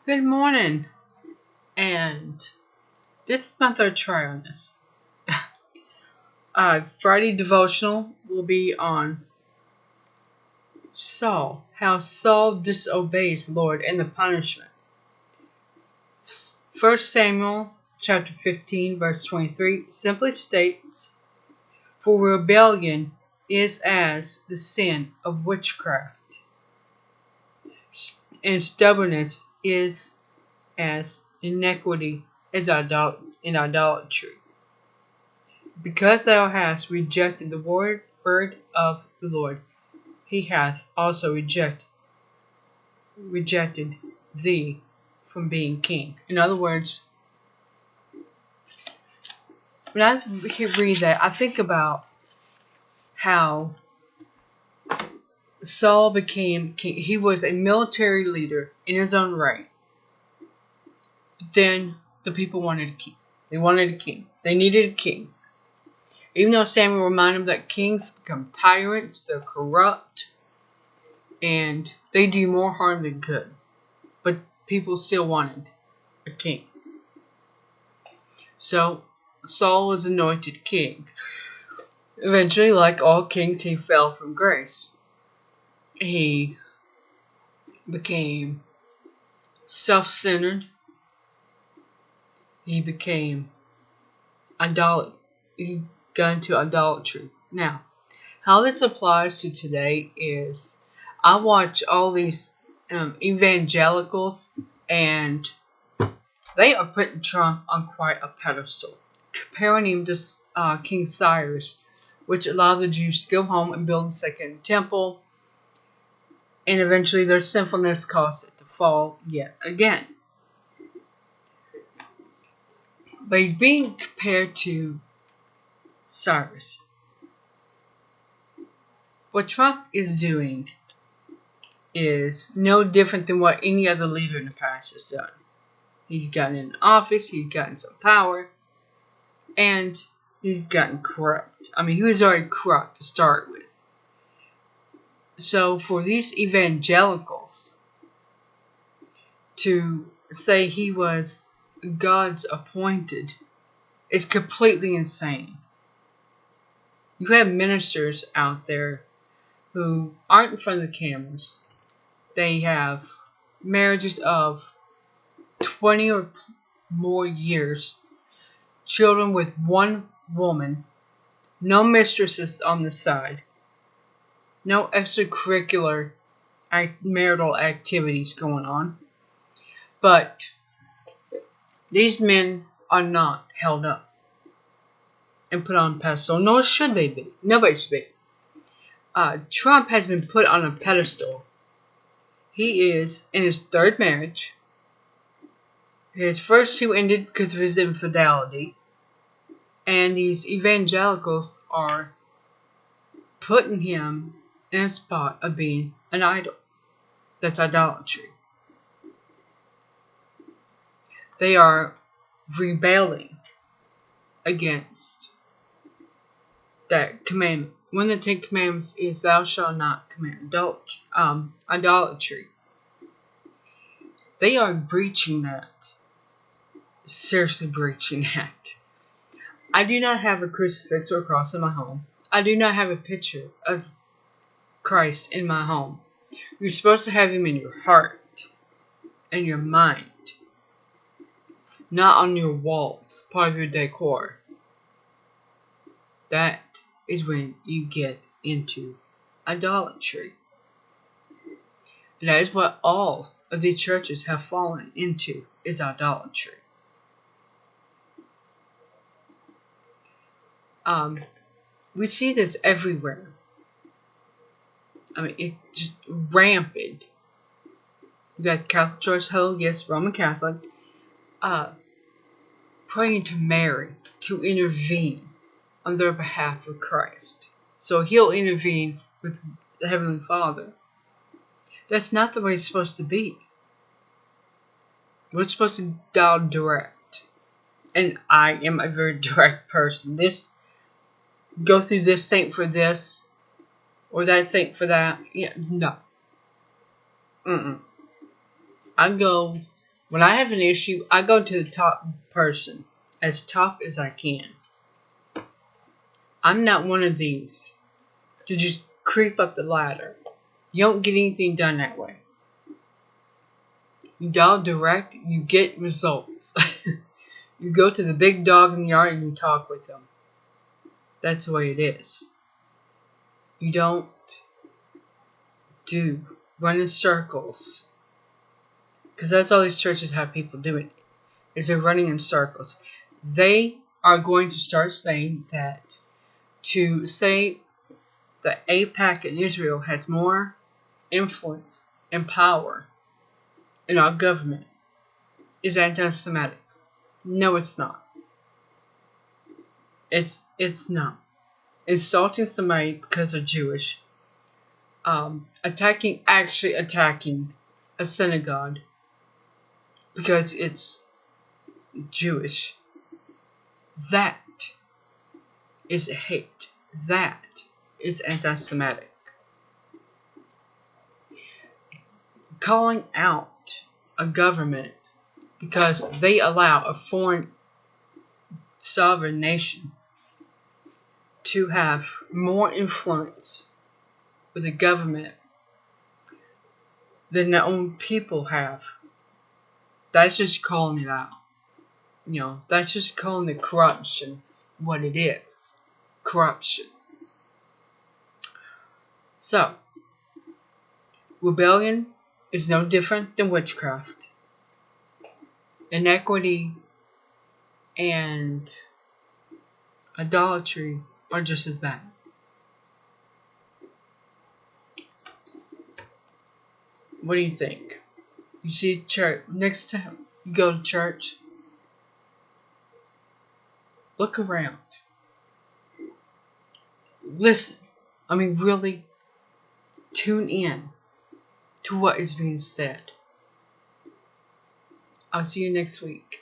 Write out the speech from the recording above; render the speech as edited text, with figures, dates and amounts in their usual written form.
Good morning, and this is my third try on this. Friday devotional will be on Saul, how Saul disobeys Lord and the punishment. 1 Samuel chapter 15 verse 23 simply states, "For rebellion is as the sin of witchcraft, and stubbornness is as iniquity in idolatry. Because thou hast rejected the word of the Lord, he hath also rejected thee from being king." In other words, when I read that, I think about how Saul became king. He was a military leader in his own right. But then the people wanted a king. They wanted a king. They needed a king. Even though Samuel reminded them that kings become tyrants, they're corrupt, and they do more harm than good. But people still wanted a king. So Saul was anointed king. Eventually, like all kings, he fell from grace. He became self-centered. He became he got into idolatry. Now, how this applies to today is, I watch all these evangelicals, and they are putting Trump on quite a pedestal, comparing him to King Cyrus, which allowed the Jews to go home and build a second temple, and eventually their sinfulness caused it to fall yet again. But he's being compared to Cyrus. What Trump is doing is no different than what any other leader in the past has done. He's gotten in office, he's gotten some power, and he's gotten corrupt. I mean, he was already corrupt to start with. So for these evangelicals to say he was God's appointed is completely insane. You have ministers out there who aren't in front of the cameras. They have marriages of 20 or more years, children with one woman, no mistresses on the side, no extracurricular marital activities going on. But these men are not held up and put on a pedestal, nor should they be. Nobody should be. Trump has been put on a pedestal. He is in his third marriage. His first two ended because of his infidelity. And these evangelicals are putting him in a spot of being an idol. That's idolatry. They are rebelling against that commandment. One of the 10 commandments is, "Thou shalt not commit idolatry." They are breaching that. Seriously breaching that. I do not have a crucifix or a cross in my home. I do not have a picture of Christ in my home. You're supposed to have him in your heart and your mind, not on your walls, part of your decor. That is when you get into idolatry. And that is what all of the churches have fallen into, is idolatry. We see this everywhere. I mean, it's just rampant. You got Catholic Church, yes, Roman Catholic, praying to Mary to intervene on their behalf with Christ, so he'll intervene with the Heavenly Father. That's not the way it's supposed to be. We're supposed to dial direct. And I am a very direct person. Go through this saint for this, or that saint for that. Yeah, no. I go When I have an issue, I go to the top person, as top as I can. I'm not one of these to just creep up the ladder. You don't get anything done that way. You dial direct, you get results. You go to the big dog in the yard and you talk with them. That's the way it is. You don't run in circles. Because that's all these churches have people doing, is they're running in circles. They are going to start saying that to say that AIPAC in Israel has more influence and power in our government is anti-Semitic. No, it's not. It's not. Insulting somebody because they're Jewish, attacking a synagogue because it's Jewish, that is hate. That is anti-Semitic. Calling out a government because they allow a foreign sovereign nation to have more influence with the government than their own people have. That's just calling it out. You know, that's just calling the corruption what it is. Corruption. So, rebellion is no different than witchcraft. Inequity and idolatry are just as bad. What do you think? You see church, next time you go to church, look around. Listen. I mean, really tune in to what is being said. I'll see you next week.